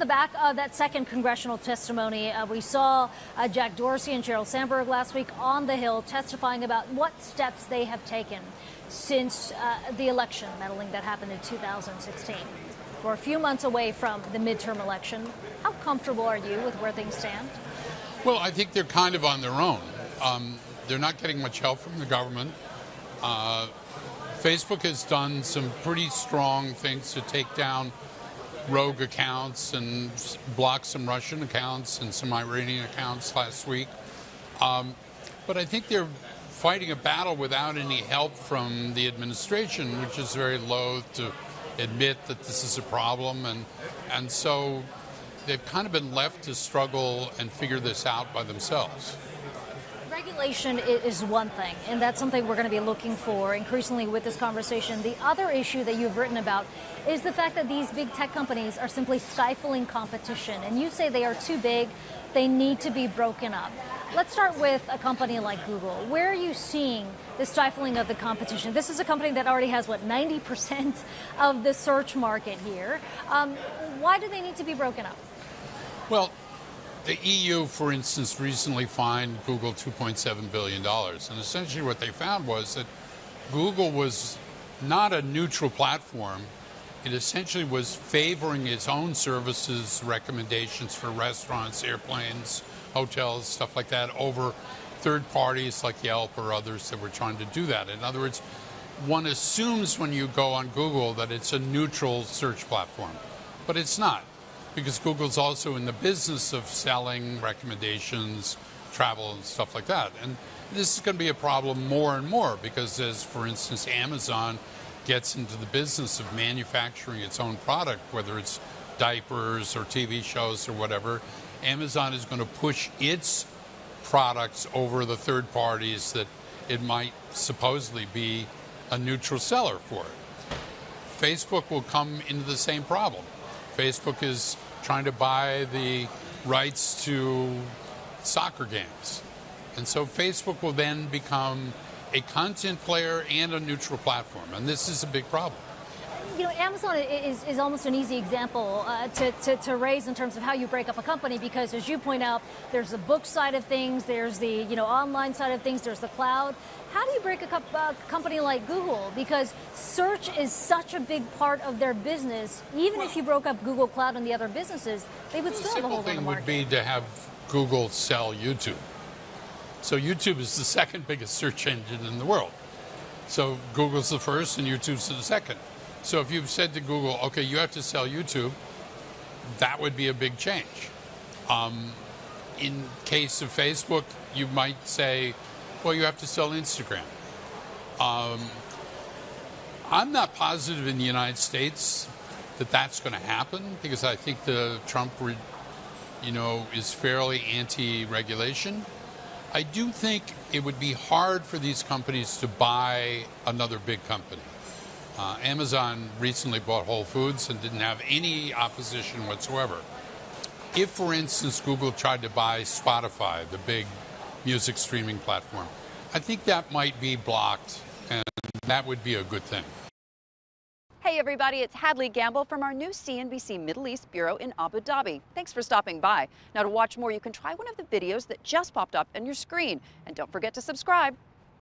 the back of that second congressional testimony, we saw Jack Dorsey and Sheryl Sandberg last week on the Hill testifying about what steps they have taken since the election meddling that happened in 2016. We're a few months away from the midterm election. How comfortable are you with where things stand? Well, I think they're kind of on their own. They're not getting much help from the government. Facebook has done some pretty strong things to take down rogue accounts and block some Russian accounts and some Iranian accounts last week. But I think they're fighting a battle without any help from the administration, which is very loath to admit that this is a problem. And so they've kind of been left to struggle and figure this out by themselves. Regulation is one thing, and that's something we're going to be looking for increasingly with this conversation. The other issue that you've written about is the fact that these big tech companies are simply stifling competition. And you say they are too big, they need to be broken up. Let's start with a company like Google. Where are you seeing the stifling of the competition? This is a company that already has, 90% of the search market here. Why do they need to be broken up? Well, the EU, for instance, recently fined Google $2.7 billion. And essentially what they found was that Google was not a neutral platform. It essentially was favoring its own services, recommendations for restaurants, airplanes, hotels, stuff like that, over third parties like Yelp or others that were trying to do that. In other words, one assumes when you go on Google that it's a neutral search platform, but it's not, because Google's also in the business of selling recommendations, travel, and stuff like that. And this is going to be a problem more and more because as, for instance, Amazon gets into the business of manufacturing its own product, whether it's diapers or TV shows or whatever, Amazon is going to push its products over the third parties that it might supposedly be a neutral seller for. Facebook will come into the same problem. Facebook is trying to buy the rights to soccer games. And so Facebook will then become a content player and a neutral platform. And this is a big problem. You know, Amazon is almost an easy example to raise in terms of how you break up a company, because as you point out, there's the book side of things, there's the online side of things, there's the cloud. How do you break a company like Google? Because search is such a big part of their business. Even if you broke up Google Cloud and the other businesses, they would still have a hold on the market. The simple thing would be to have Google sell YouTube. So YouTube is the second biggest search engine in the world. So Google's the first and YouTube's the second. So if you've said to Google, okay, you have to sell YouTube, that would be a big change. In case of Facebook, you might say, well, you have to sell Instagram. I'm not positive in the United States that that's going to happen, because I think the Trump, is fairly anti-regulation. I do think it would be hard for these companies to buy another big company. Amazon recently bought Whole Foods and didn't have any opposition whatsoever. If, for instance, Google tried to buy Spotify, the big music streaming platform, I think that might be blocked, and that would be a good thing. Hey everybody, it's Hadley Gamble from our new CNBC Middle East Bureau in Abu Dhabi. Thanks for stopping by. Now, to watch more, you can try one of the videos that just popped up on your screen. And don't forget to subscribe.